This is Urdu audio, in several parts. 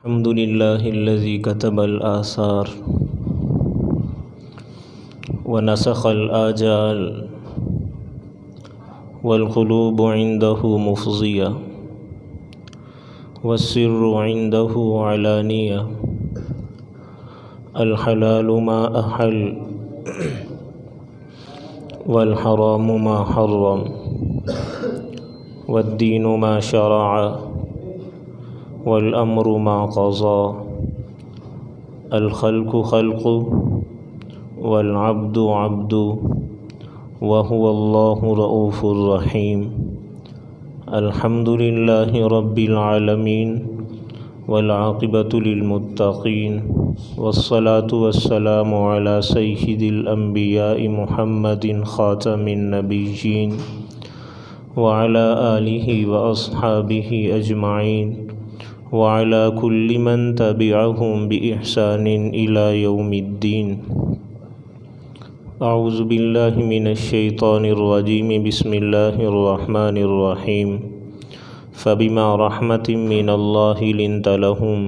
الحمد لله الذي كتب الآثار ونسخ الآجال والقلوب عنده مفضية والسر عنده علانية الحلال ما أحل والحرام ما حرم والدين ما شرع والأمر ما قضى الخلق خلق والعبد عبد وهو الله رؤوف رحيم الحمد لله رب العالمين والعاقبة للمتقين والصلاة والسلام على سيد الأنبياء محمد خاتم النبيين وعلى آله وأصحابه أجمعين وعلى كل من تبعهم بإحسان إلى يوم الدين أعوذ بالله من الشيطان الرجيم بسم الله الرحمن الرحيم فبما رحمة من الله لنت لهم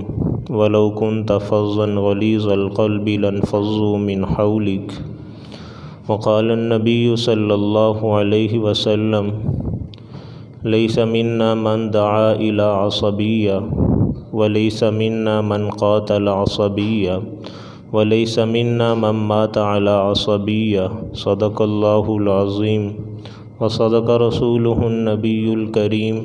ولو كنت فظا غليظ القلب لانفضوا من حولك وقال النبي صلى الله عليه وسلم ليس منا من دعا إلى عصبية وليس منا من قاتل عصبية وليس منا من مات على عصبية صدق الله العظيم وصدق رسوله النبي الكريم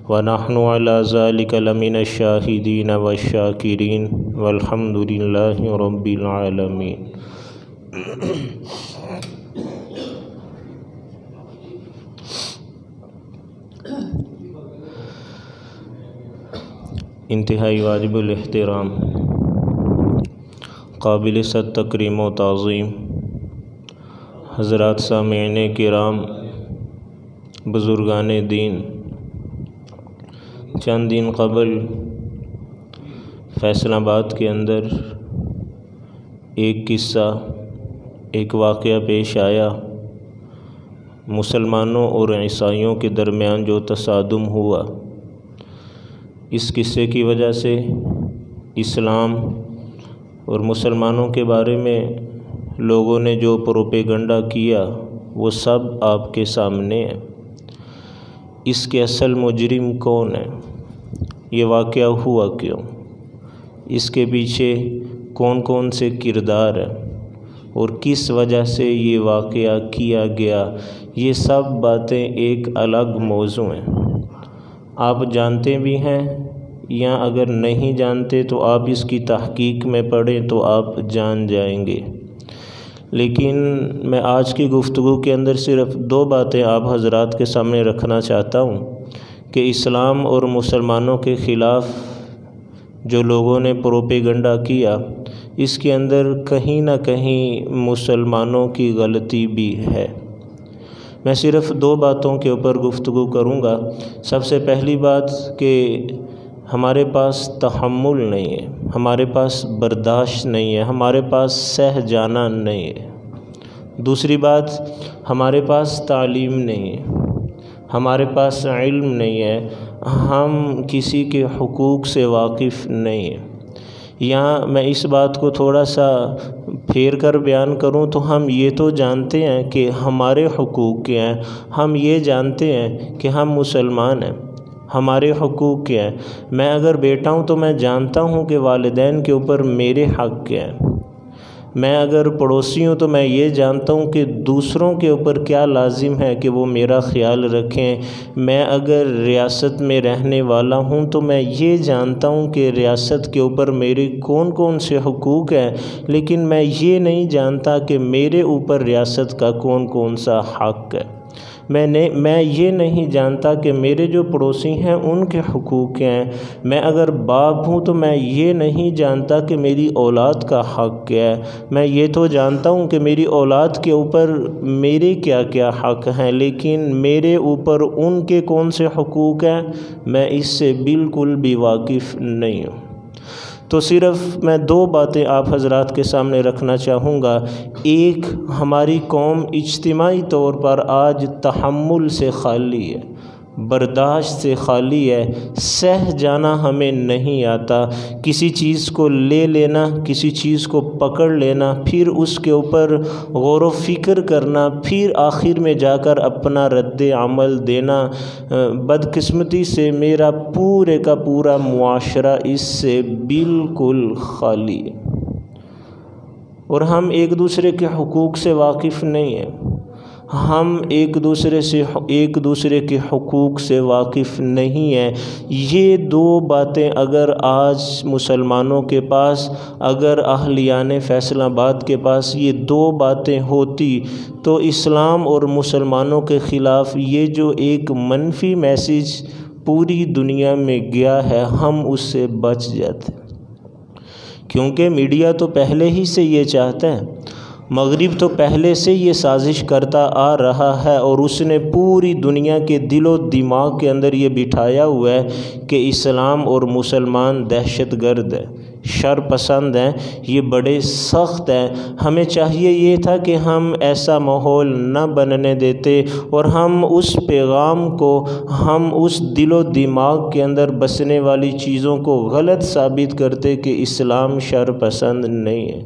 ونحن على ذلك لمن الشاهدين والشاكرين والحمد لله رب العالمين انتہائی واجب الاحترام قابل صد تکریم و تعظیم حضرات سامعین کرام بزرگان دین، چند دن قبل فیصل آباد کے اندر ایک قصہ، ایک واقعہ پیش آیا۔ مسلمانوں اور عیسائیوں کے درمیان جو تصادم ہوا، اس قصے کی وجہ سے اسلام اور مسلمانوں کے بارے میں لوگوں نے جو پروپیگنڈا کیا وہ سب آپ کے سامنے ہے۔ اس کے اصل مجرم کون ہے؟ یہ واقعہ ہوا کیوں؟ اس کے پیچھے کون کون سے کردار ہیں اور کس وجہ سے یہ واقعہ کیا گیا؟ یہ سب باتیں ایک الگ موضوع ہیں۔ آپ جانتے بھی ہیں یا اگر نہیں جانتے تو آپ اس کی تحقیق میں پڑھیں تو آپ جان جائیں گے، لیکن میں آج کی گفتگو کے اندر صرف دو باتیں آپ حضرات کے سامنے رکھنا چاہتا ہوں کہ اسلام اور مسلمانوں کے خلاف جو لوگوں نے پروپیگنڈا کیا، اس کے اندر کہیں نہ کہیں مسلمانوں کی غلطی بھی ہے۔ میں صرف دو باتوں کے اوپر گفتگو کروں گا۔ سب سے پہلی بات کہ ہمارے پاس تحمل نہیں ہے، ہمارے پاس برداشت نہیں ہے، ہمارے پاس سہ جانا نہیں ہے۔ دوسری بات، ہمارے پاس تعلیم نہیں ہے، ہمارے پاس علم نہیں ہے، ہم کسی کے حقوق سے واقف نہیں ہیں۔ یہاں میں اس بات کو تھوڑا سا پھیر کر بیان کروں تو ہم یہ تو جانتے ہیں کہ ہمارے حقوق کیا ہیں، ہم یہ جانتے ہیں کہ ہم مسلمان ہیں، ہمارے حقوق کیا ہیں۔ میں اگر بیٹا ہوں تو میں جانتا ہوں کہ والدین کے اوپر میرے حق کیا ہیں۔ میں اگر پڑوسی ہوں تو میں یہ جانتا ہوں کہ دوسروں کے اوپر کیا لازم ہے کہ وہ میرا خیال رکھیں۔ میں اگر ریاست میں رہنے والا ہوں تو میں یہ جانتا ہوں کہ ریاست کے اوپر میرے کون کون سے حقوق ہیں، لیکن میں یہ نہیں جانتا کہ میرے اوپر ریاست کا کون کون سا حق ہے۔ میں یہ نہیں جانتا کہ میرے جو پڑوسی ہیں ان کے حقوق کیا ہیں۔ میں اگر باپ ہوں تو میں یہ نہیں جانتا کہ میری اولاد کا حق کیا ہے۔ میں یہ تو جانتا ہوں کہ میری اولاد کے اوپر میرے کیا کیا حق ہیں، لیکن میرے اوپر ان کے کون سے حقوق ہیں میں اس سے بالکل بھی واقف نہیں ہوں۔ تو صرف میں دو باتیں آپ حضرات کے سامنے رکھنا چاہوں گا۔ ایک، ہماری قوم اجتماعی طور پر آج تحمل سے خالی ہے، برداشت سے خالی ہے، سہ جانا ہمیں نہیں آتا۔ کسی چیز کو لے لینا، کسی چیز کو پکڑ لینا، پھر اس کے اوپر غور و فکر کرنا، پھر آخر میں جا کر اپنا رد عمل دینا۔ بدقسمتی سے میرا پورے کا پورا معاشرہ اس سے بالکل خالی ہے، اور ہم ایک دوسرے کے حقوق سے واقف نہیں ہیں، ہم ایک دوسرے کے حقوق سے واقف نہیں ہیں۔ یہ دو باتیں اگر آج مسلمانوں کے پاس، اگر اہلیان فیصل آباد کے پاس یہ دو باتیں ہوتی تو اسلام اور مسلمانوں کے خلاف یہ جو ایک منفی میسیج پوری دنیا میں گیا ہے، ہم اس سے بچ جاتے، کیونکہ میڈیا تو پہلے ہی سے یہ چاہتا ہے، مغرب تو پہلے سے یہ سازش کرتا آ رہا ہے، اور اس نے پوری دنیا کے دل و دماغ کے اندر یہ بٹھایا ہوا ہے کہ اسلام اور مسلمان دہشت گرد ہیں، شر پسند ہیں، یہ بڑے سخت ہیں۔ ہمیں چاہیے یہ تھا کہ ہم ایسا ماحول نہ بننے دیتے، اور ہم اس پیغام کو، ہم اس دل و دماغ کے اندر بسنے والی چیزوں کو غلط ثابت کرتے کہ اسلام شر پسند نہیں ہے،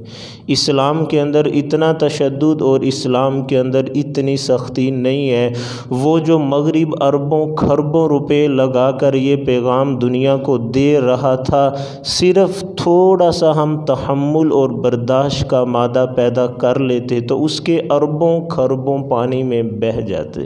اسلام کے اندر اتنا تشدد اور اسلام کے اندر اتنی سختی نہیں ہے۔ وہ جو مغرب اربوں کھربوں روپے لگا کر یہ پیغام دنیا کو دے رہا تھا، صرف تھوڑا سا ہم تحمل اور برداشت کا مادہ پیدا کر لیتے تو اس کے اربوں کھربوں پانی میں بہہ جاتے،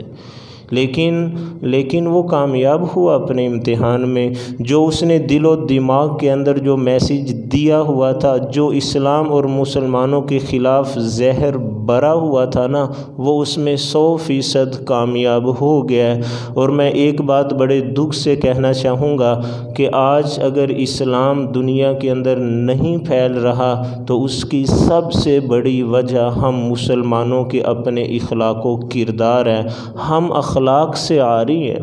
لیکن وہ کامیاب ہوا اپنے امتحان میں۔ جو اس نے دل و دماغ کے اندر جو میسیج دیا ہوا تھا، جو اسلام اور مسلمانوں کے خلاف زہر بھرا ہوا تھا نا، وہ اس میں 100% کامیاب ہو گیا ہے۔ اور میں ایک بات بڑے دکھ سے کہنا چاہوں گا کہ آج اگر اسلام دنیا کے اندر نہیں پھیل رہا تو اس کی سب سے بڑی وجہ ہم مسلمانوں کے اپنے اخلاق و کردار ہیں۔ ہم اخلاق سے عاری ہیں،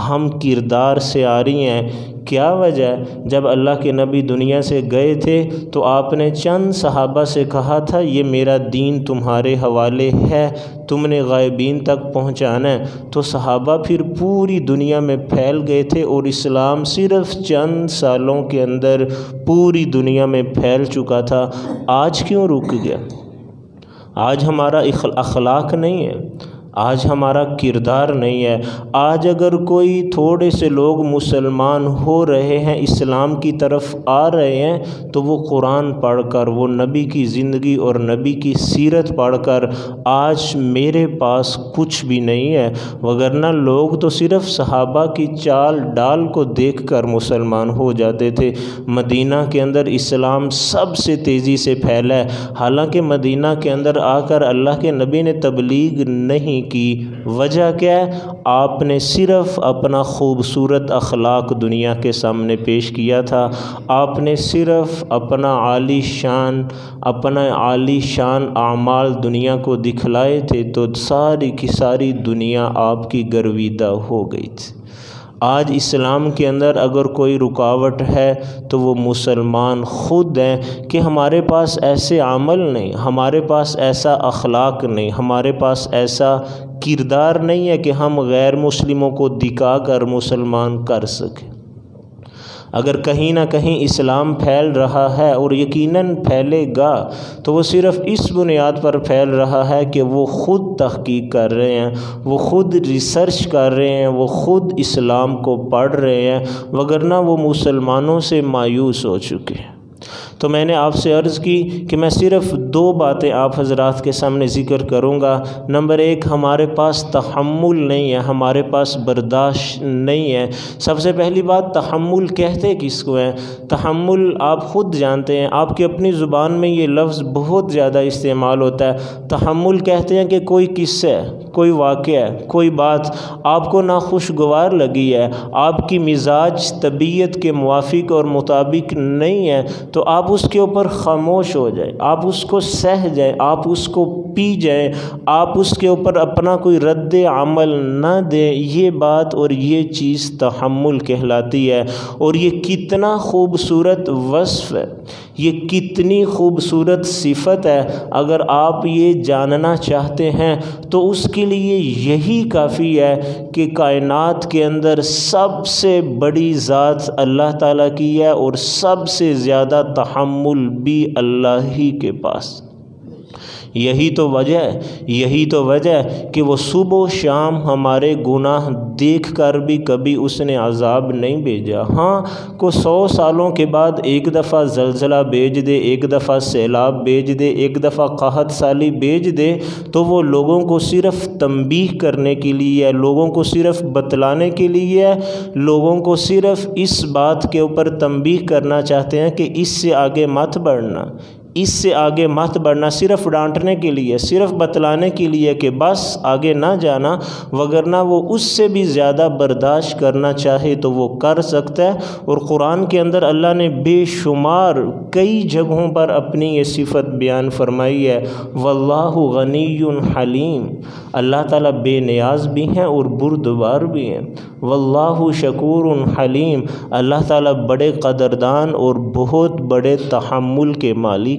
ہم کردار سے عاری ہیں۔ کیا وجہ ہے؟ جب اللہ کے نبی دنیا سے گئے تھے تو آپ نے چند صحابہ سے کہا تھا یہ میرا دین تمہارے حوالے ہے، تم نے غائبین تک پہنچانا ہے، تو صحابہ پھر پوری دنیا میں پھیل گئے تھے، اور اسلام صرف چند سالوں کے اندر پوری دنیا میں پھیل چکا تھا۔ آج کیوں رک گیا؟ آج ہمارا اخلاق نہیں ہے، آج ہمارا کردار نہیں ہے۔ آج اگر کوئی تھوڑے سے لوگ مسلمان ہو رہے ہیں، اسلام کی طرف آ رہے ہیں، تو وہ قرآن پڑھ کر، وہ نبی کی زندگی اور نبی کی سیرت پڑھ کر۔ آج میرے پاس کچھ بھی نہیں ہے، وگرنہ لوگ تو صرف صحابہ کی چال ڈال کو دیکھ کر مسلمان ہو جاتے تھے۔ مدینہ کے اندر اسلام سب سے تیزی سے پھیلا ہے، حالانکہ مدینہ کے اندر آ کر اللہ کے نبی نے تبلیغ نہیں کی۔ وجہ کیا ہے؟ آپ نے صرف اپنا خوبصورت اخلاق دنیا کے سامنے پیش کیا تھا، آپ نے صرف اپنا عالی شان اعمال دنیا کو دکھلائے تھے، تو ساری کی ساری دنیا آپ کی گرویدہ ہو گئی تھی۔ آج اسلام کے اندر اگر کوئی رکاوٹ ہے تو وہ مسلمان خود ہیں کہ ہمارے پاس ایسے عمل نہیں، ہمارے پاس ایسا اخلاق نہیں، ہمارے پاس ایسا کردار نہیں ہے کہ ہم غیر مسلموں کو دکھا کر مسلمان کر سکیں۔ اگر کہیں نہ کہیں اسلام پھیل رہا ہے، اور یقیناً پھیلے گا، تو وہ صرف اس بنیاد پر پھیل رہا ہے کہ وہ خود تحقیق کر رہے ہیں، وہ خود ریسرچ کر رہے ہیں، وہ خود اسلام کو پڑھ رہے ہیں، وگرنہ وہ مسلمانوں سے مایوس ہو چکے ہیں۔ تو میں نے آپ سے عرض کی کہ میں صرف دو باتیں آپ حضرات کے سامنے ذکر کروں گا۔ نمبر ایک، ہمارے پاس تحمل نہیں ہے، ہمارے پاس برداشت نہیں ہے۔ سب سے پہلی بات، تحمل کہتے کس کو ہیں؟ تحمل آپ خود جانتے ہیں، آپ کی اپنی زبان میں یہ لفظ بہت زیادہ استعمال ہوتا ہے۔ تحمل کہتے ہیں کہ کوئی قصہ ہے، کوئی واقعہ ہے، کوئی بات آپ کو ناخوشگوار لگی ہے، آپ کی مزاج طبیعت کے موافق اور مطابق نہیں ہے، تو آپ اس کے اوپر خاموش ہو جائیں، آپ اس کو سہ جائیں، آپ اس کو پی جائیں، آپ اس کے اوپر اپنا کوئی رد عمل نہ دیں۔ یہ بات اور یہ چیز تحمل کہلاتی ہے، اور یہ کتنا خوبصورت وصف ہے، یہ کتنی خوبصورت صفت ہے۔ اگر آپ یہ جاننا چاہتے ہیں تو اس کے لیے یہی کافی ہے کہ کائنات کے اندر سب سے بڑی ذات اللہ تعالیٰ کی ہے اور سب سے زیادہ تحمل بھی اللہ ہی کے پاس۔ یہی تو وجہ ہے کہ وہ صبح و شام ہمارے گناہ دیکھ کر بھی کبھی اس نے عذاب نہیں بھیجا۔ ہاں کو 100 سالوں کے بعد ایک دفعہ زلزلہ بھیج دے، ایک دفعہ سیلاب بھیج دے، ایک دفعہ قحط سالی بھیج دے تو وہ لوگوں کو صرف تنبیہ کرنے کے لیے ہے، لوگوں کو صرف بتلانے کے لیے ہے، لوگوں کو صرف اس بات کے اوپر تنبیہ کرنا چاہتے ہیں کہ اس سے آگے مت بڑھنا، اس سے آگے مت بڑھنا، صرف ڈانٹنے کے لیے، صرف بتلانے کے لیے کہ بس آگے نہ جانا، وگرنہ وہ اس سے بھی زیادہ برداشت کرنا چاہے تو وہ کر سکتا ہے۔ اور قرآن کے اندر اللہ نے بے شمار کئی جگہوں پر اپنی یہ صفت بیان فرمائی ہے، واللہ غنی حلیم، اللہ تعالیٰ بے نیاز بھی ہیں اور بردبار بھی ہیں، واللہ شکور حلیم، اللہ تعالیٰ بڑے قدردان اور بہت بڑے تحمل کے مالک۔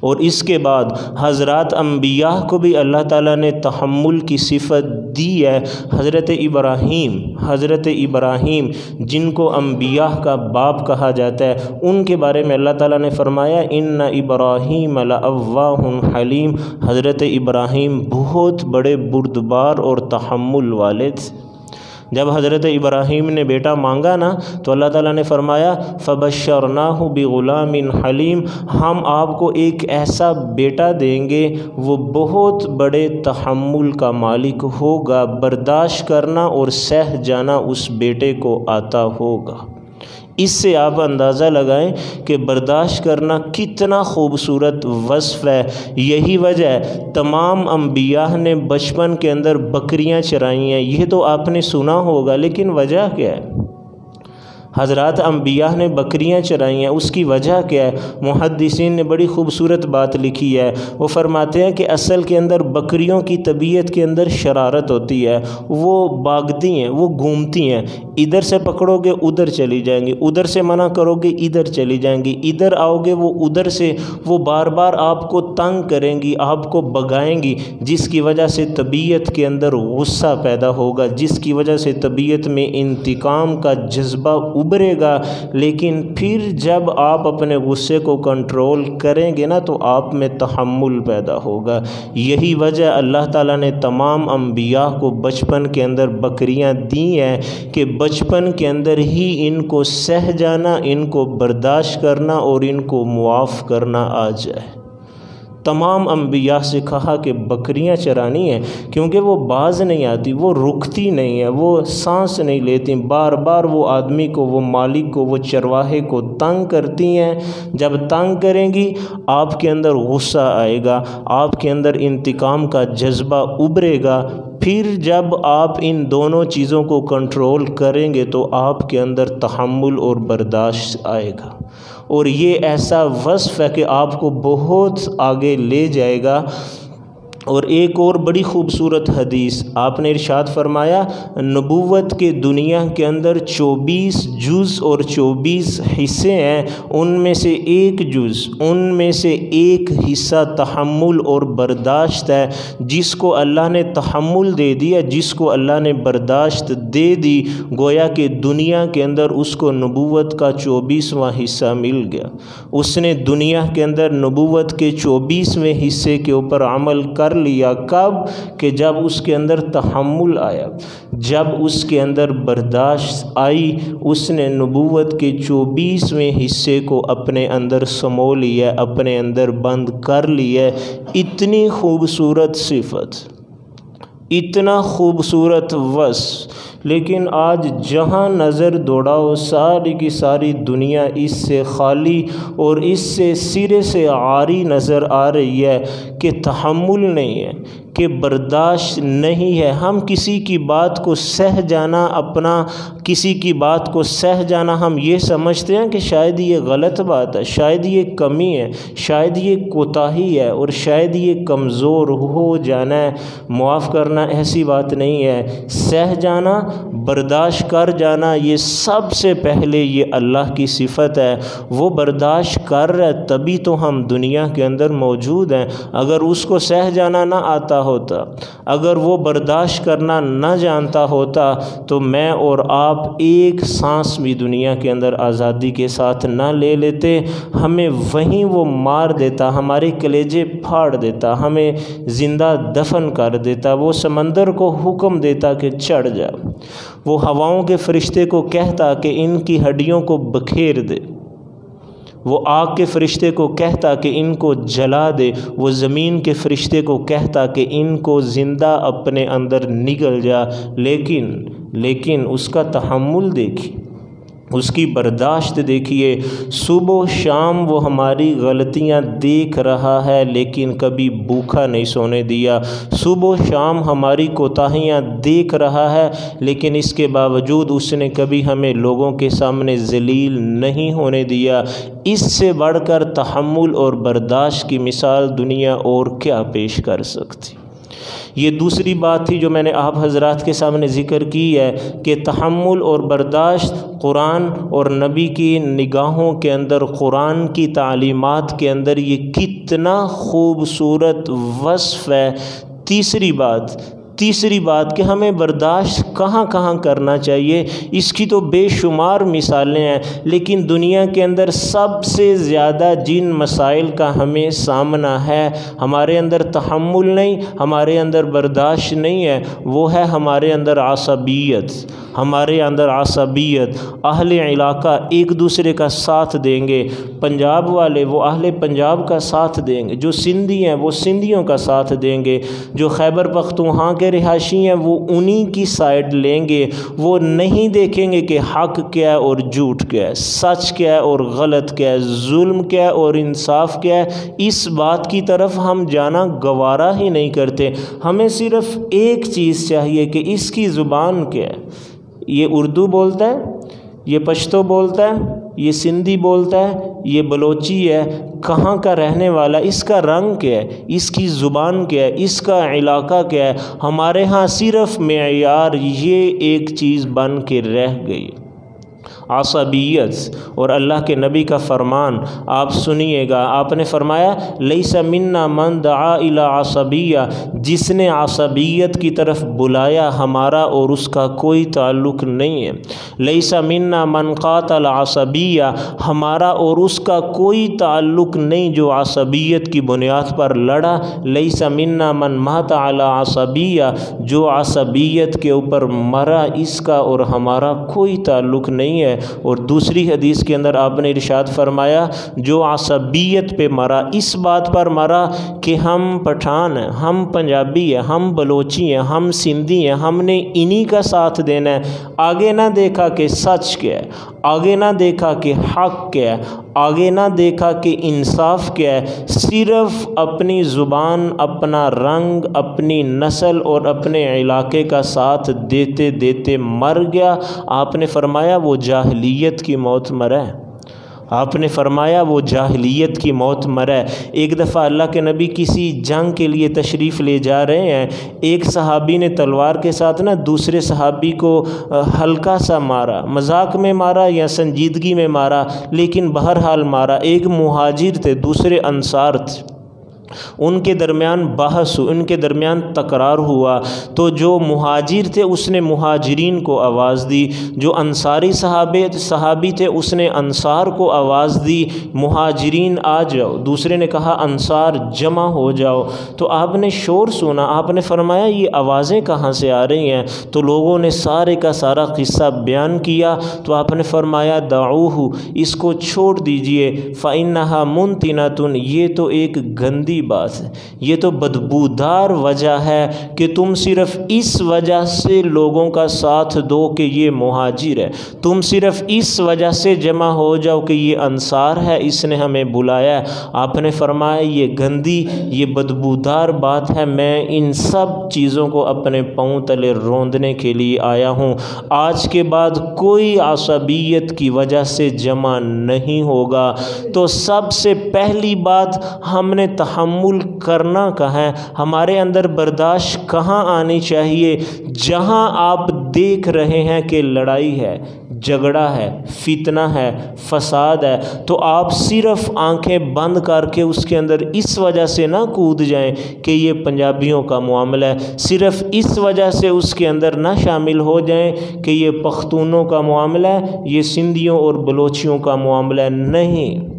اور اس کے بعد حضرات انبیاء کو بھی اللہ تعالیٰ نے تحمل کی صفت دی ہے۔ حضرت ابراہیم جن کو انبیاء کا باپ کہا جاتا ہے، ان کے بارے میں اللہ تعالیٰ نے فرمایا ان ابراہیم لأواہ حلیم، حضرت ابراہیم بہت بڑے بردبار اور تحمل والے تھے۔ جب حضرت ابراہیم نے بیٹا مانگا نا تو اللہ تعالیٰ نے فرمایا فبشرناہ بغلام حلیم، ہم آپ کو ایک ایسا بیٹا دیں گے وہ بہت بڑے تحمل کا مالک ہوگا، برداشت کرنا اور سہ جانا اس بیٹے کو آتا ہوگا۔ اس سے آپ اندازہ لگائیں کہ برداشت کرنا کتنا خوبصورت وصف ہے۔ یہی وجہ ہے تمام انبیاء نے بچپن کے اندر بکریاں چرائی ہیں، یہ تو آپ نے سنا ہوگا، لیکن وجہ کیا ہے؟ حضرات انبیاء نے بکریاں چرائی ہیں، اس کی وجہ کیا ہے؟ محدثین نے بڑی خوبصورت بات لکھی ہے، وہ فرماتے ہیں کہ اصل کے اندر بکریوں کی طبیعت کے اندر شرارت ہوتی ہے، وہ بھاگتی ہیں، وہ گھومتی ہیں، ادھر سے پکڑو گے ادھر چلی جائیں گی، ادھر سے منع کرو گے ادھر چلی جائیں گی، ادھر آؤ گے وہ ادھر سے، وہ بار بار آپ کو تنگ کریں گی، آپ کو بگائیں گی، جس کی وجہ سے طبیعت کے اندر غصہ پیدا ہوگا، جس کی وجہ سے طبیعت میں انتقام کا جذبہ ابھرے گا۔ لیکن پھر جب آپ اپنے غصے کو کنٹرول کریں گے نا تو آپ میں تحمل پیدا ہوگا۔ یہی وجہ اللہ تعالیٰ نے تمام انبیاء کو بچپن کے اندر بکریاں دی ہیں کہ بچپن کے اندر ہی ان کو سہ جانا، ان کو برداشت کرنا اور ان کو معاف کرنا آ جائے۔ تمام انبیاء سے کہا کہ بکریاں چرانی ہیں، کیونکہ وہ باز نہیں آتی، وہ رکتی نہیں ہیں، وہ سانس نہیں لیتی، بار بار وہ آدمی کو، وہ مالک کو، وہ چرواہے کو تنگ کرتی ہیں۔ جب تنگ کریں گی آپ کے اندر غصہ آئے گا، آپ کے اندر انتقام کا جذبہ ابھرے گا۔ پھر جب آپ ان دونوں چیزوں کو کنٹرول کریں گے تو آپ کے اندر تحمل اور برداشت آئے گا، اور یہ ایسا وصف ہے کہ آپ کو بہت آگے لے جائے گا۔ اور ایک اور بڑی خوبصورت حدیث آپ نے ارشاد فرمایا، نبوت کے دنیا کے اندر 24 جز اور 24 حصے ہیں، ان میں سے ایک جز، ان میں سے ایک حصہ تحمل اور برداشت ہے۔ جس کو اللہ نے تحمل دے دیا، جس کو اللہ نے برداشت دے دی، گویا کہ دنیا کے اندر اس کو نبوت کا 24واں حصہ مل گیا۔ اس نے دنیا کے اندر نبوت کے 24ویں حصے کے اوپر عمل کر لیا۔ کب؟ کہ جب اس کے اندر تحمل آیا، جب اس کے اندر برداشت آئی، اس نے نبوت کے 24ویں حصے کو اپنے اندر سمو لیا، اپنے اندر بند کر لیا۔ اتنی خوبصورت صفت، اتنا خوبصورت وصف، لیکن آج جہاں نظر دوڑاؤ ساری کی ساری دنیا اس سے خالی اور اس سے سرے سے عاری نظر آ رہی ہے کہ تحمل نہیں ہے، کہ برداشت نہیں ہے۔ ہم کسی کی بات کو سہ جانا، اپنا کسی کی بات کو سہ جانا، ہم یہ سمجھتے ہیں کہ شاید یہ غلط بات ہے، شاید یہ کمی ہے، شاید یہ کوتاہی ہے، اور شاید یہ کمزور ہو جانا ہے۔ معاف کرنا ایسی بات نہیں ہے، سہ جانا برداشت کر جانا، یہ سب سے پہلے یہ اللہ کی صفت ہے۔ وہ برداشت کر رہا ہے تبھی تو ہم دنیا کے اندر موجود ہیں۔ اگر اس کو سہ جانا نہ آتا ہوتا، اگر وہ برداشت کرنا نہ جانتا ہوتا تو میں اور آپ ایک سانس بھی دنیا کے اندر آزادی کے ساتھ نہ لے لیتے، ہمیں وہیں وہ مار دیتا، ہمارے کلیجے پھاڑ دیتا، ہمیں زندہ دفن کر دیتا۔ وہ سمندر کو حکم دیتا کہ چڑھ جا، وہ ہواؤں کے فرشتے کو کہتا کہ ان کی ہڈیوں کو بکھیر دے، وہ آگ کے فرشتے کو کہتا کہ ان کو جلا دے، وہ زمین کے فرشتے کو کہتا کہ ان کو زندہ اپنے اندر نگل جا، لیکن اس کا تحمل دیکھیے، اس کی برداشت دیکھیے۔ صبح و شام وہ ہماری غلطیاں دیکھ رہا ہے لیکن کبھی بھوکا نہیں سونے دیا، صبح و شام ہماری کوتاہیاں دیکھ رہا ہے لیکن اس کے باوجود اس نے کبھی ہمیں لوگوں کے سامنے ذلیل نہیں ہونے دیا۔ اس سے بڑھ کر تحمل اور برداشت کی مثال دنیا اور کیا پیش کر سکتی۔ یہ دوسری بات تھی جو میں نے آپ حضرات کے سامنے ذکر کی ہے کہ تحمل اور برداشت قرآن اور نبی کی نگاہوں کے اندر، قرآن کی تعلیمات کے اندر یہ کتنا خوبصورت وصف ہے۔ تیسری بات کہ ہمیں برداشت کہاں کہاں کرنا چاہیے، اس کی تو بے شمار مثالیں ہیں، لیکن دنیا کے اندر سب سے زیادہ جن مسائل کا ہمیں سامنا ہے، ہمارے اندر تحمل نہیں، ہمارے اندر برداشت نہیں ہے، وہ ہے ہمارے اندر عصبیت۔ ہمارے اندر عصبیت، اہل علاقہ ایک دوسرے کا ساتھ دیں گے، پنجاب والے وہ اہل پنجاب کا ساتھ دیں گے، جو سندھی ہیں وہ سندھیوں کا ساتھ دیں گے، جو خیبر پختونخوا کے رہائشی ہیں وہ انہی کی سائڈ لیں گے، وہ نہیں دیکھیں گے کہ حق کیا ہے اور جھوٹ کیا ہے، سچ کیا ہے اور غلط کیا ہے، ظلم کیا ہے اور انصاف کیا ہے۔ اس بات کی طرف ہم جانا گوارا ہی نہیں کرتے۔ ہمیں صرف ایک چیز چاہیے کہ اس کی زبان کیا ہے، یہ اردو بولتا ہے، یہ پشتو بولتا ہے، یہ سندھی بولتا ہے، یہ بلوچی ہے، کہاں کا رہنے والا، اس کا رنگ کیا ہے، اس کی زبان کیا ہے، اس کا علاقہ کیا ہے۔ ہمارے ہاں صرف معیار یہ ایک چیز بن کے رہ گئی، عصبیت۔ اور اللہ کے نبی کا فرمان آپ سنیے گا، آپ نے فرمایا لیس منا من دعا الی عصبیہ، جس نے عصبیت کی طرف بلایا ہمارا اور اس کا کوئی تعلق نہیں ہے۔ لیس منا من قاتل عصبیہ، ہمارا اور اس کا کوئی تعلق نہیں جو عصبیت کی بنیاد پر لڑا۔ لیس منا من مات علی عصبیہ، جو عصبیت کے اوپر مرا، اس کا اور ہمارا کوئی تعلق نہیں ہے۔ اور دوسری حدیث کے اندر آپ نے ارشاد فرمایا جو عصبیت پہ مرا، اس بات پر مرا کہ ہم پٹھان ہیں، ہم پنجابی ہیں، ہم بلوچی ہیں، ہم سندھی ہیں، ہم نے انہی کا ساتھ دینا ہے، آگے نہ دیکھا کہ سچ کیا ہے، آگے نہ دیکھا کہ حق کیا ہے، آگے نہ دیکھا کہ انصاف کیا ہے، صرف اپنی زبان، اپنا رنگ، اپنی نسل اور اپنے علاقے کا ساتھ دیتے دیتے مر گیا۔ آپ نے فرمایا وہ جاہلیت کی موت مرا ہے، آپ نے فرمایا وہ جاہلیت کی موت مرا ہے۔ ایک دفعہ اللہ کے نبی کسی جنگ کے لیے تشریف لے جا رہے ہیں، ایک صحابی نے تلوار کے ساتھ دوسرے صحابی کو ہلکا سا مارا، مذاق میں مارا یا سنجیدگی میں مارا، لیکن بہرحال مارا۔ ایک مہاجر تھے، دوسرے انصار تھے، ان کے درمیان بحث، ان کے درمیان تکرار ہوا، تو جو مہاجر تھے اس نے مہاجرین کو آواز دی، جو انصاری صحابی تھے اس نے انصار کو آواز دی، مہاجرین آ جاؤ، دوسرے نے کہا انصار جمع ہو جاؤ۔ تو آپ نے شور سنا، آپ نے فرمایا یہ آوازیں کہاں سے آ رہی ہیں؟ تو لوگوں نے سارے کا سارا قصہ بیان کیا، تو آپ نے فرمایا دعوہ، اس کو چھوڑ دیجئے، فإنها منتنة، یہ تو ایک گندی بات ہے، یہ تو بدبودار وجہ ہے کہ تم صرف اس وجہ سے لوگوں کا ساتھ دو کہ یہ مہاجر ہے، تم صرف اس وجہ سے جمع ہو جاؤ کہ یہ انصار ہے، اس نے ہمیں بلایا ہے۔ آپ نے فرمایا یہ گندی، یہ بدبودار بات ہے، میں ان سب چیزوں کو اپنے پاؤں تلے روندنے کے لیے آیا ہوں، آج کے بعد کوئی عصبیت کی وجہ سے جمع نہیں ہوگا۔ تو سب سے پہلی بات ہم نے تحمل تحمل کرنا کہاں ہے، ہمارے اندر برداشت کہاں آنی چاہیے؟ جہاں آپ دیکھ رہے ہیں کہ لڑائی ہے، جھگڑا ہے، فتنہ ہے، فساد ہے، تو آپ صرف آنکھیں بند کر کے اس کے اندر اس وجہ سے نہ کود جائیں کہ یہ پنجابیوں کا معاملہ ہے، صرف اس وجہ سے اس کے اندر نہ شامل ہو جائیں کہ یہ پختونوں کا معاملہ ہے، یہ سندھیوں اور بلوچیوں کا معاملہ ہے۔ نہیں،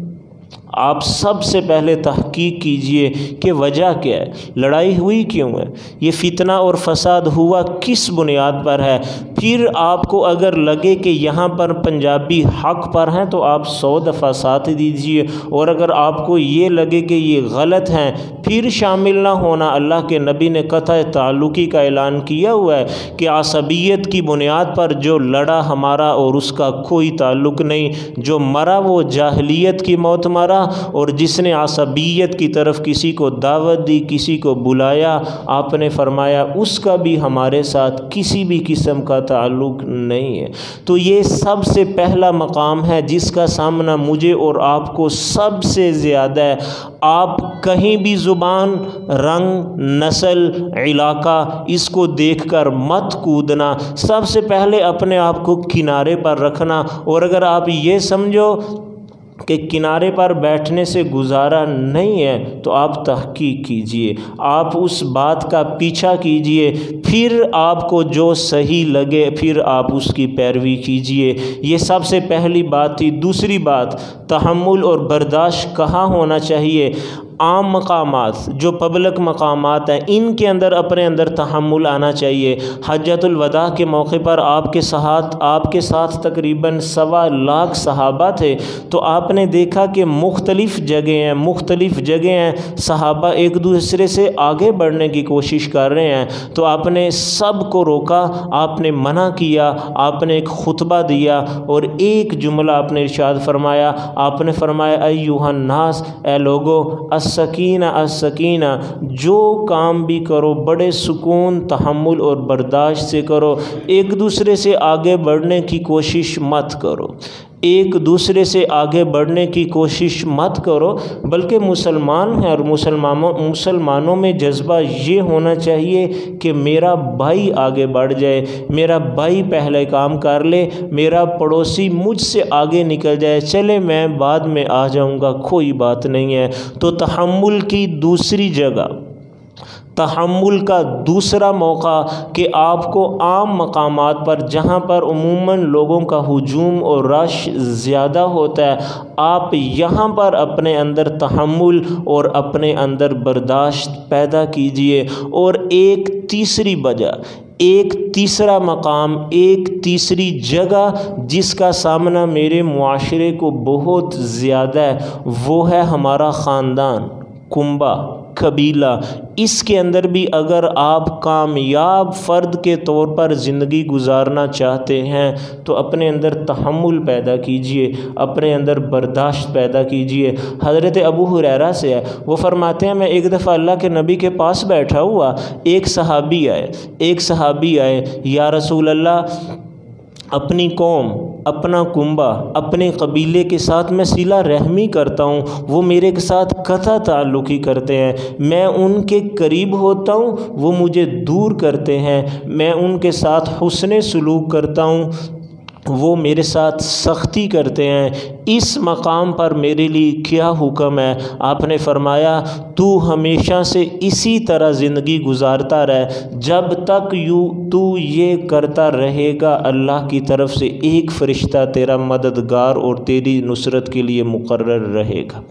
آپ سب سے پہلے تحقیق کیجئے کہ وجہ کیا ہے، لڑائی ہوئی کیوں ہے، یہ فتنہ اور فساد ہوا کس بنیاد پر ہے۔ پھر آپ کو اگر لگے کہ یہاں پر پنجابی حق پر ہیں تو آپ 100 دفعہ ساتھ دیجئے، اور اگر آپ کو یہ لگے کہ یہ غلط ہیں پھر شامل نہ ہونا۔ اللہ کے نبی نے قطع تعلقی کا اعلان کیا ہوا ہے کہ عصبیت کی بنیاد پر جو لڑا ہمارا اور اس کا کوئی تعلق نہیں، جو مرا وہ جاہلیت کی موت مرا، اور جس نے عصبیت کی طرف کسی کو دعوت دی، کسی کو بلایا، آپ نے فرمایا اس کا بھی ہمارے ساتھ کسی بھی قسم کا تعلق نہیں ہے۔ تو یہ سب سے پہلا مقام ہے جس کا سامنا مجھے اور آپ کو سب سے زیادہ ہے۔ آپ کہیں بھی زبان، رنگ، نسل، علاقہ اس کو دیکھ کر مت کودنا، سب سے پہلے اپنے آپ کو کنارے پر رکھنا، اور اگر آپ یہ سمجھو کہ کنارے پر بیٹھنے سے گزارا نہیں ہے تو آپ تحقیق کیجئے، آپ اس بات کا پیچھا کیجئے، پھر آپ کو جو صحیح لگے پھر آپ اس کی پیروی کیجئے۔ یہ سب سے پہلی بات تھی۔ دوسری بات، تحمل اور برداشت کہاں ہونا چاہیے؟ عام مقامات، جو پبلک مقامات ہیں، ان کے اندر اپنے اندر تحمل آنا چاہیے۔ حجۃ الوداع کے موقع پر آپ کے ساتھ تقریباً 1.25 لاکھ صحابہ تھے، تو آپ نے دیکھا کہ مختلف جگہیں ہیں، صحابہ ایک دوسرے سے آگے بڑھنے کی کوشش کر رہے ہیں، تو آپ نے سب کو روکا، آپ نے منع کیا، آپ نے ایک خطبہ دیا، اور ایک جملہ آپ نے ارشاد فرمایا، آپ نے فرمایا ایھا الناس، اے لوگو، السکینہ السکینہ، جو کام بھی کرو بڑے سکون، تحمل اور برداشت سے کرو، ایک دوسرے سے آگے بڑھنے کی کوشش مت کرو، ایک دوسرے سے آگے بڑھنے کی کوشش مت کرو، بلکہ مسلمان ہیں اور مسلمانوں میں جذبہ یہ ہونا چاہیے کہ میرا بھائی آگے بڑھ جائے، میرا بھائی پہلے کام کر لے، میرا پڑوسی مجھ سے آگے نکل جائے، چلے میں بعد میں آ جاؤں گا، کوئی بات نہیں ہے۔ تو تحمل کی دوسری جگہ، تحمل کا دوسرا موقع کہ آپ کو عام مقامات پر جہاں پر عموماً لوگوں کا ہجوم اور رش زیادہ ہوتا ہے، آپ یہاں پر اپنے اندر تحمل اور اپنے اندر برداشت پیدا کیجئے۔ اور ایک تیسری وجہ، ایک تیسرا مقام، ایک تیسری جگہ جس کا سامنا میرے معاشرے کو بہت زیادہ ہے، وہ ہے ہمارا خاندان، کنبہ، قبیلہ۔ اس کے اندر بھی اگر آپ کامیاب فرد کے طور پر زندگی گزارنا چاہتے ہیں تو اپنے اندر تحمل پیدا کیجئے، اپنے اندر برداشت پیدا کیجئے۔ حضرت ابو ہریرہ سے ہے، وہ فرماتے ہیں میں ایک دفعہ اللہ کے نبی کے پاس بیٹھا ہوا، ایک صحابی آئے، یا رسول اللہ، اپنی قوم، اپنا کنبہ، اپنے قبیلے کے ساتھ میں صلہ رحمی کرتا ہوں، وہ میرے کے ساتھ قطع تعلقی کرتے ہیں، میں ان کے قریب ہوتا ہوں، وہ مجھے دور کرتے ہیں، میں ان کے ساتھ حسن سلوک کرتا ہوں، وہ میرے ساتھ سختی کرتے ہیں، اس مقام پر میرے لیے کیا حکم ہے؟ آپ نے فرمایا تو ہمیشہ سے اسی طرح زندگی گزارتا رہ، جب تک تو یہ کرتا رہے گا اللہ کی طرف سے ایک فرشتہ تیرا مددگار اور تیری نصرت کے لیے مقرر رہے گا،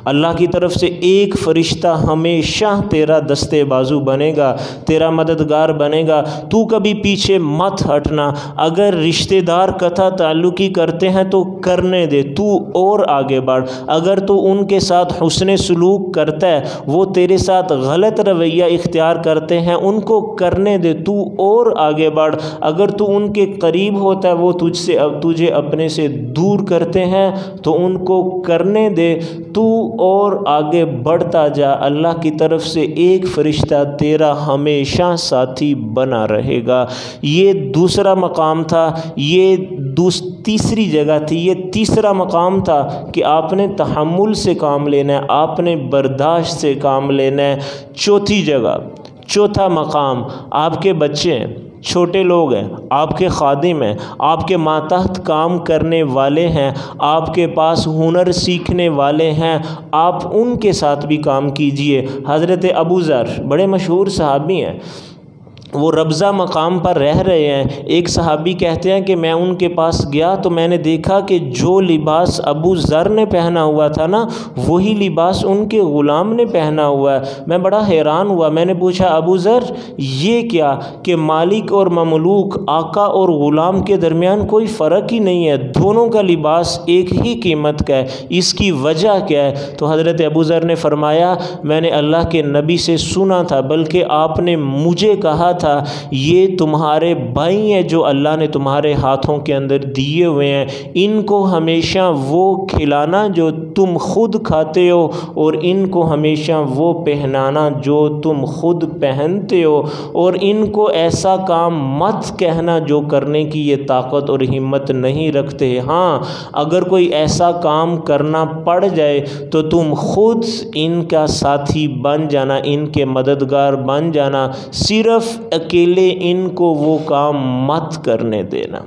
اللہ کی طرف سے ایک فرشتہ ہمیشہ تیرا دستے بازو بنے گا، تیرا مددگار بنے گا، تو کبھی پیچھے مت ہٹنا۔ اگر رشتہ دار قطع تعلقی کرتے ہیں تو کرنے دے، تو اور آگے بڑھ، اگر تو ان کے ساتھ حسن سلوک کرتا ہے، وہ تیرے ساتھ غلط رویہ اختیار کرتے ہیں، ان کو کرنے دے، تو اور آگے بڑھ، اگر تو ان کے قریب ہوتا ہے وہ تجھے اپنے سے دور کرتے ہیں تو ان کو کرنے دے، تو اور آگے بڑھتا جا، اللہ کی طرف سے ایک فرشتہ تیرا ہمیشہ ساتھی بنا رہے گا۔ یہ دوسرا مقام تھا، یہ تیسری جگہ تھی، یہ تیسرا مقام تھا کہ آپ نے تحمل سے کام لینا ہے، آپ نے برداشت سے کام لینا ہے۔ چوتھی جگہ، چوتھا مقام، آپ کے بچے ہیں، چھوٹے لوگ ہیں، آپ کے خادم ہیں، آپ کے ماتحت کام کرنے والے ہیں، آپ کے پاس ہنر سیکھنے والے ہیں، آپ ان کے ساتھ بھی کام کیجئے۔ حضرت ابو ذر بڑے مشہور صحابی ہیں، وہ ربضہ مقام پر رہ رہے ہیں۔ ایک صحابی کہتے ہیں کہ میں ان کے پاس گیا تو میں نے دیکھا کہ جو لباس ابو ذر نے پہنا ہوا تھا نا، وہی لباس ان کے غلام نے پہنا ہوا ہے۔ میں بڑا حیران ہوا، میں نے پوچھا ابو ذر یہ کیا کہ مالک اور مملوک، آقا اور غلام کے درمیان کوئی فرق ہی نہیں ہے، دونوں کا لباس ایک ہی قیمت کا ہے، اس کی وجہ کیا ہے؟ تو حضرت ابو ذر نے فرمایا میں نے اللہ کے نبی سے سنا تھا، بلکہ آپ نے مجھے کہا تھا یہ تمہارے بھائی ہیں جو اللہ نے تمہارے ہاتھوں کے اندر دیے ہوئے ہیں، ان کو ہمیشہ وہ کھلانا جو تم خود کھاتے ہو، اور ان کو ہمیشہ وہ پہنانا جو تم خود پہنتے ہو، اور ان کو ایسا کام مت کہنا جو کرنے کی یہ طاقت اور ہمت نہیں رکھتے۔ ہاں اگر کوئی ایسا کام کرنا پڑ جائے تو تم خود ان کا ساتھی بن جانا، ان کے مددگار بن جانا، صرف اکیلے ان کو وہ کام مت کرنے دینا،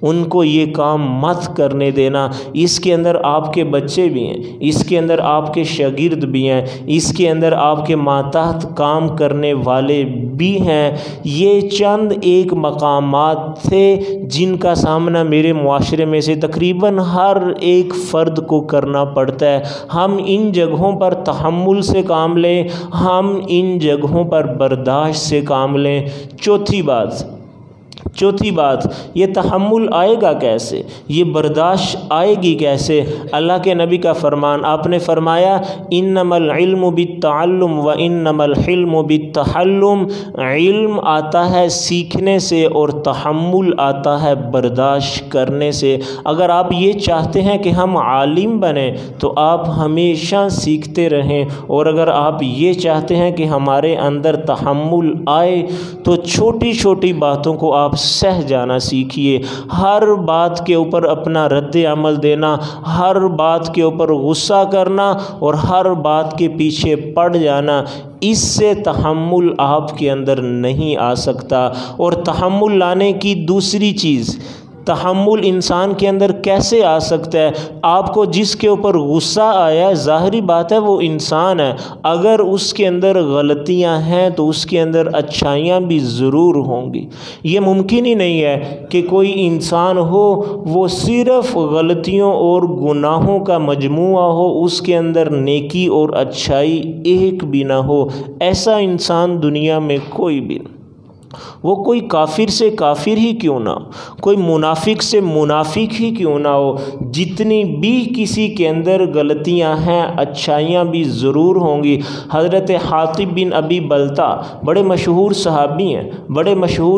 ان کو یہ کام مت کرنے دینا۔ اس کے اندر آپ کے بچے بھی ہیں، اس کے اندر آپ کے شاگرد بھی ہیں، اس کے اندر آپ کے ماتحت کام کرنے والے بھی ہیں۔ یہ چند ایک مقامات تھے جن کا سامنا میرے معاشرے میں سے تقریباً ہر ایک فرد کو کرنا پڑتا ہے۔ ہم ان جگہوں پر تحمل سے کام لیں، ہم ان جگہوں پر برداشت سے کام لیں۔ چوتھی بات، یہ تحمل آئے گا کیسے، یہ برداشت آئے گی کیسے؟ اللہ کے نبی کا فرمان، آپ نے فرمایا انما العلم بالتعلم وانما الحلم بالتحلم، علم آتا ہے سیکھنے سے اور تحمل آتا ہے برداشت کرنے سے۔ اگر آپ یہ چاہتے ہیں کہ ہم عالم بنیں تو آپ ہمیشہ سیکھتے رہیں، اور اگر آپ یہ چاہتے ہیں کہ ہمارے اندر تحمل آئے تو چھوٹی چھوٹی باتوں کو آپ سہ جانا سیکھیے۔ ہر بات کے اوپر اپنا رد عمل دینا، ہر بات کے اوپر غصہ کرنا اور ہر بات کے پیچھے پڑ جانا، اس سے تحمل آپ کے اندر نہیں آ سکتا۔ اور تحمل لانے کی دوسری چیز، تحمل انسان کے اندر کیسے آ سکتا ہے؟ آپ کو جس کے اوپر غصہ آیا ہے، ظاہری بات ہے وہ انسان ہے، اگر اس کے اندر غلطیاں ہیں تو اس کے اندر اچھائیاں بھی ضرور ہوں گی۔ یہ ممکن ہی نہیں ہے کہ کوئی انسان ہو وہ صرف غلطیوں اور گناہوں کا مجموعہ ہو، اس کے اندر نیکی اور اچھائی ایک بھی نہ ہو۔ ایسا انسان دنیا میں کوئی بھی نہیں، وہ کوئی کافر سے کافر ہی کیوں نہ ہو، کوئی منافق سے منافق ہی کیوں نہ ہو، جتنی بھی کسی کے اندر غلطیاں ہیں اچھائیاں بھی ضرور ہوں گی۔ حضرت حاطب بن ابی بلتع بڑے مشہور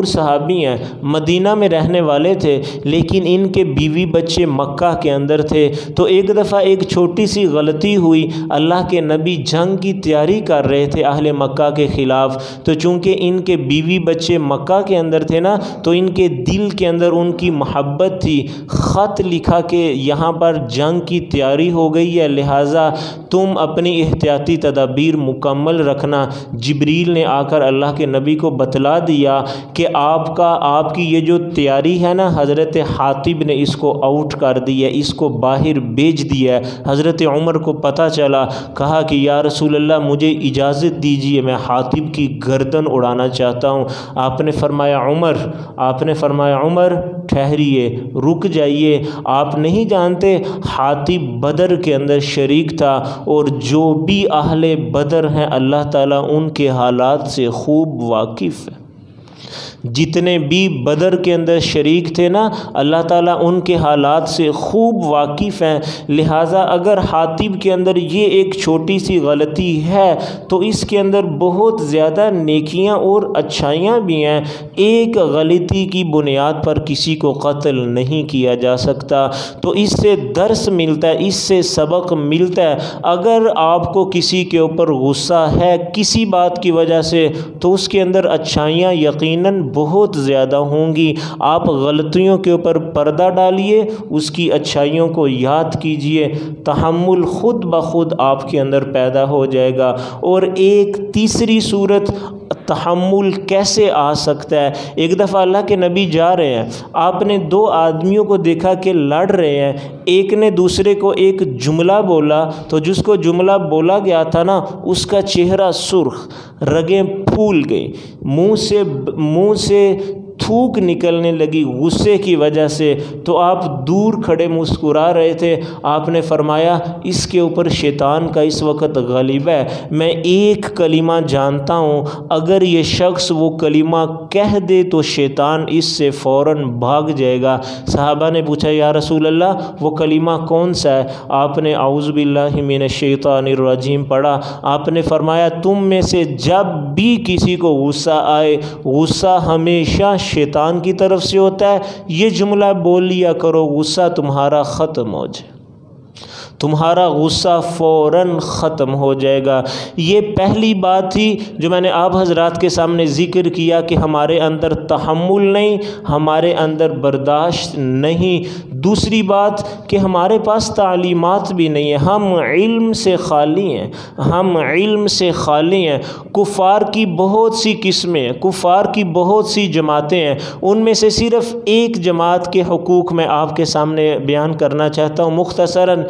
صحابی ہیں، مدینہ میں رہنے والے تھے، لیکن ان کے بیوی بچے مکہ کے اندر تھے۔ تو ایک دفعہ ایک چھوٹی سی غلطی ہوئی، اللہ کے نبی جنگ کی تیاری کر رہے تھے اہل مکہ کے خلاف، تو چونکہ ان کے بیوی بچے مکہ کے اندر تھے نا، تو ان کے دل کے اندر ان کی محبت تھی، خط لکھا کہ یہاں پر جنگ کی تیاری ہو گئی ہے، لہٰذا تم اپنی احتیاطی تدابیر مکمل رکھنا۔ جبریل نے آ کر اللہ کے نبی کو بتلا دیا کہ آپ کی یہ جو تیاری ہے نا، حضرت حاطب نے اس کو آؤٹ کر دی ہے، اس کو باہر بھیج دیا ہے۔ حضرت عمر کو پتہ چلا، کہا کہ یا رسول اللہ مجھے اجازت دیجیے، میں حاطب کی گردن اڑانا چاہتا ہوں۔ آپ نے فرمایا عمر ٹھہریے، رک جائیے، آپ نہیں جانتے حاطب بدر کے اندر شریک تھا، اور جو بھی اہل بدر ہیں اللہ تعالیٰ ان کے حالات سے خوب واقف ہے۔ جتنے بھی بدر کے اندر شریک تھے نا، اللہ تعالیٰ ان کے حالات سے خوب واقف ہیں، لہٰذا اگر حاطب کے اندر یہ ایک چھوٹی سی غلطی ہے تو اس کے اندر بہت زیادہ نیکیاں اور اچھائیاں بھی ہیں۔ ایک غلطی کی بنیاد پر کسی کو قتل نہیں کیا جا سکتا، تو اس سے درس ملتا ہے، اس سے سبق ملتا ہے۔ اگر آپ کو کسی کے اوپر غصہ ہے کسی بات کی وجہ سے، تو اس کے اندر اچھائیاں یقیناً بہت زیادہ ہوں گی۔ آپ غلطیوں کے اوپر پردہ ڈالیے، اس کی اچھائیوں کو یاد کیجئے، تحمل خود بخود آپ کے اندر پیدا ہو جائے گا۔ اور ایک تیسری صورت تحمل کیسے آ سکتا ہے، ایک دفعہ اللہ کے نبی جا رہے ہیں، آپ نے دو آدمیوں کو دیکھا کہ لڑ رہے ہیں، ایک نے دوسرے کو ایک جملہ بولا تو جس کو جملہ بولا گیا تھا نا، اس کا چہرہ سرخ، رگیں پھول گئی، منہ سے تھوک نکلنے لگی غصے کی وجہ سے، تو آپ دور کھڑے مسکرا رہے تھے۔ آپ نے فرمایا اس کے اوپر شیطان کا اس وقت غلبہ ہے، میں ایک کلمہ جانتا ہوں، اگر یہ شخص وہ کلمہ کہہ دے تو شیطان اس سے فوراً بھاگ جائے گا۔ صحابہ نے پوچھا یا رسول اللہ وہ کلمہ کون سا ہے؟ آپ نے اعوذ باللہ من الشیطان الرجیم پڑھا۔ آپ نے فرمایا تم میں سے جب بھی کسی کو غصہ آئے، غصہ ہمیشہ شیطان کی طرف سے ہوتا ہے، یہ جملہ بول لیا کرو، غصہ تمہارا ختم ہو جائے، تمہارا غصہ فوراً ختم ہو جائے گا۔ یہ پہلی بات تھی جو میں نے آپ حضرات کے سامنے ذکر کیا کہ ہمارے اندر تحمل نہیں، ہمارے اندر برداشت نہیں۔ دوسری بات کہ ہمارے پاس تعلیمات بھی نہیں ہیں، ہم علم سے خالی ہیں، ہم علم سے خالی ہیں۔ کفار کی بہت سی قسمیں ہیں، کفار کی بہت سی جماعتیں ہیں، ان میں سے صرف ایک جماعت کے حقوق میں آپ کے سامنے بیان کرنا چاہتا ہوں مختصراً۔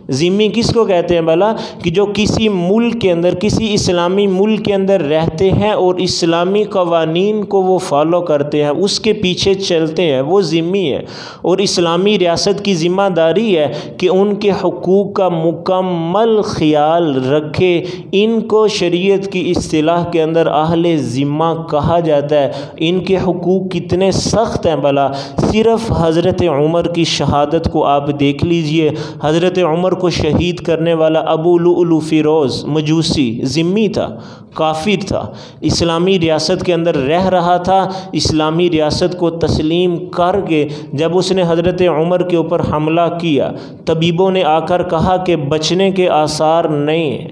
ذمی کس کو کہتے ہیں بھلا؟ کہ جو کسی ملک کے اندر، کسی اسلامی ملک کے اندر رہتے ہیں اور اسلامی قوانین کو وہ فالو کرتے ہیں، اس کے پیچھے چلتے ہیں، وہ ذمی ہے۔ اور اسلامی ریاست کی ذمہ داری ہے کہ ان کے حقوق کا مکمل خیال رکھے۔ ان کو شریعت کی اصطلاح کے اندر اہل ذمہ کہا جاتا ہے۔ ان کے حقوق کتنے سخت ہیں بھلا، صرف حضرت عمر کی شہادت کو آپ دیکھ لیجئے۔ حضرت عمر کو شہید کرنے والا ابو لؤلؤ فیروز مجوسی ذمی تھا، کافر تھا، اسلامی ریاست کے اندر رہ رہا تھا۔ اسلامی ریاست کو تسلیم کر کے جب اس نے حضرت عمر کے اوپر حملہ کیا، طبیبوں نے آ کر کہا کہ بچنے کے آثار نہیں ہیں،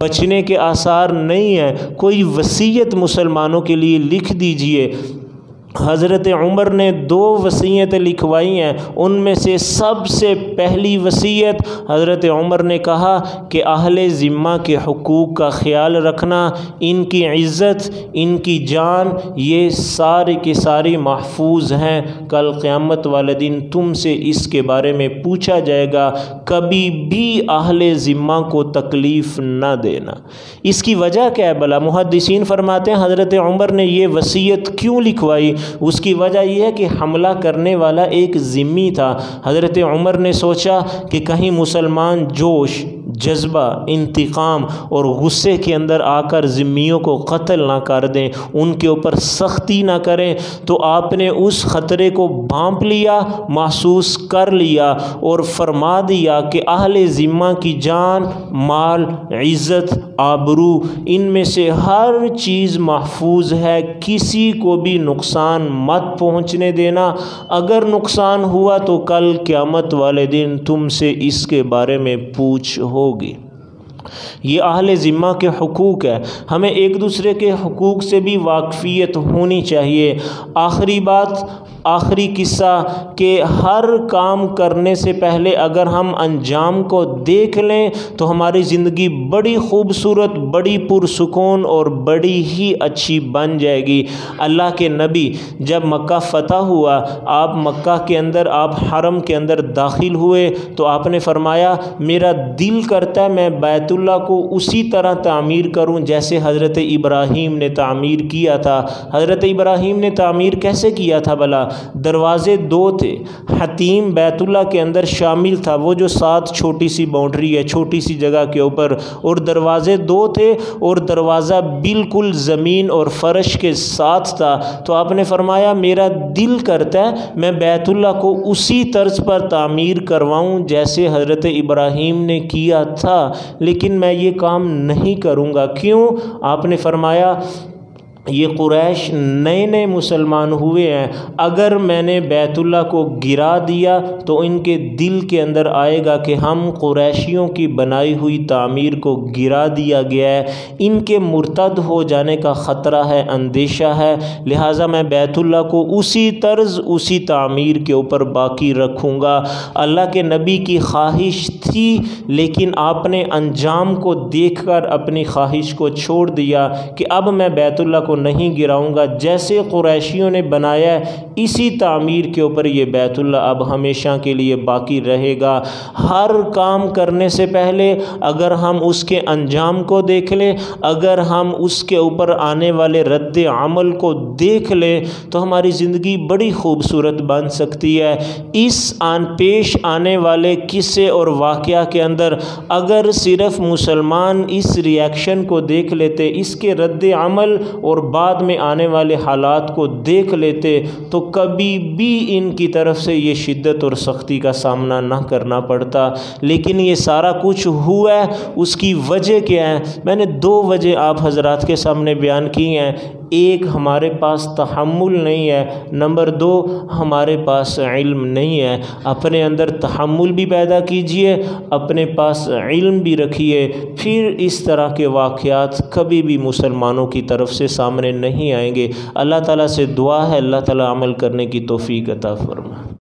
بچنے کے آثار نہیں ہیں، کوئی وصیت مسلمانوں کے لیے لکھ دیجئے۔ حضرت عمر نے 2 وصیتیں لکھوائی ہیں، ان میں سے سب سے پہلی وصیت حضرت عمر نے کہا کہ اہل ذمہ کے حقوق کا خیال رکھنا، ان کی عزت، ان کی جان، یہ سارے کے سارے محفوظ ہیں، کل قیامت والے دن تم سے اس کے بارے میں پوچھا جائے گا، کبھی بھی اہل ذمہ کو تکلیف نہ دینا۔ اس کی وجہ کیا ہے بھلا؟ محدثین فرماتے ہیں حضرت عمر نے یہ وصیت کیوں لکھوائی؟ اس کی وجہ یہ ہے کہ حملہ کرنے والا ایک ذمی تھا۔ حضرت عمر نے سوچا کہ کہیں مسلمان جوش، جذبہ، انتقام اور غصے کے اندر آ کر ذمیوں کو قتل نہ کر دیں، ان کے اوپر سختی نہ کریں، تو آپ نے اس خطرے کو بھانپ لیا، محسوس کر لیا اور فرما دیا کہ اہل ذمہ کی جان، مال، عزت، آبرو، ان میں سے ہر چیز محفوظ ہے، کسی کو بھی نقصان مت پہنچنے دینا، اگر نقصان ہوا تو کل قیامت والے دن تم سے اس کے بارے میں پوچھ ہوگی۔ یہ اہل ذمہ کے حقوق ہے، ہمیں ایک دوسرے کے حقوق سے بھی واقفیت ہونی چاہیے۔ آخری بات، آخری قصہ کہ ہر کام کرنے سے پہلے اگر ہم انجام کو دیکھ لیں تو ہماری زندگی بڑی خوبصورت، بڑی پرسکون اور بڑی ہی اچھی بن جائے گی۔ اللہ کے نبی جب مکہ فتح ہوا، آپ مکہ کے اندر، آپ حرم کے اندر داخل ہوئے تو آپ نے فرمایا میرا دل کرتا ہے میں بیت اللہ کو اسی طرح تعمیر کروں جیسے حضرت ابراہیم نے تعمیر کیا تھا۔ حضرت ابراہیم نے تعمیر کیسے کیا تھا بھلا؟ دروازے 2 تھے، حتیم بیت اللہ کے اندر شامل تھا، وہ جو 7 چھوٹی سی باؤنڈری ہے چھوٹی سی جگہ کے اوپر، اور دروازے 2 تھے اور دروازہ بالکل زمین اور فرش کے ساتھ تھا۔ تو آپ نے فرمایا میرا دل کرتا ہے میں بیت اللہ کو اسی طرز پر تعمیر کرواؤں جیسے حضرت ابراہیم نے کیا تھا، لیکن میں یہ کام نہیں کروں گا۔ کیوں؟ آپ نے فرمایا یہ قریش نئے نئے مسلمان ہوئے ہیں، اگر میں نے بیت اللہ کو گرا دیا تو ان کے دل کے اندر آئے گا کہ ہم قریشیوں کی بنائی ہوئی تعمیر کو گرا دیا گیا ہے، ان کے مرتد ہو جانے کا خطرہ ہے، اندیشہ ہے، لہٰذا میں بیت اللہ کو اسی طرز اسی تعمیر کے اوپر باقی رکھوں گا۔ اللہ کے نبی کی خواہش تھی، لیکن آپ نے انجام کو دیکھ کر اپنی خواہش کو چھوڑ دیا کہ اب میں بیت اللہ کو نہیں گراؤں گا، جیسے قریشیوں نے بنایا ہے اسی تعمیر کے اوپر یہ بیت اللہ اب ہمیشہ کے لیے باقی رہے گا۔ ہر کام کرنے سے پہلے اگر ہم اس کے انجام کو دیکھ لیں، اگر ہم اس کے اوپر آنے والے رد عمل کو دیکھ لیں تو ہماری زندگی بڑی خوبصورت بن سکتی ہے۔ اس پیش آنے والے قصے اور واقعہ کے اندر اگر صرف مسلمان اس ریاکشن کو دیکھ لیتے، اس کے رد عمل اور بعد میں آنے والے حالات کو دیکھ لیتے، تو کبھی بھی ان کی طرف سے یہ شدت اور سختی کا سامنا نہ کرنا پڑتا۔ لیکن یہ سارا کچھ ہوا ہے، اس کی وجہ کیا ہے؟ میں نے 2 وجہ آپ حضرات کے سامنے بیان کی ہیں۔ ایک، ہمارے پاس تحمل نہیں ہے، نمبر 2، ہمارے پاس علم نہیں ہے۔ اپنے اندر تحمل بھی پیدا کیجئے، اپنے پاس علم بھی رکھیے، پھر اس طرح کے واقعات کبھی بھی مسلمانوں کی طرف سے سامنے نہیں آئیں گے۔ اللہ تعالیٰ سے دعا ہے اللہ تعالیٰ عمل کرنے کی توفیق عطا فرمائے۔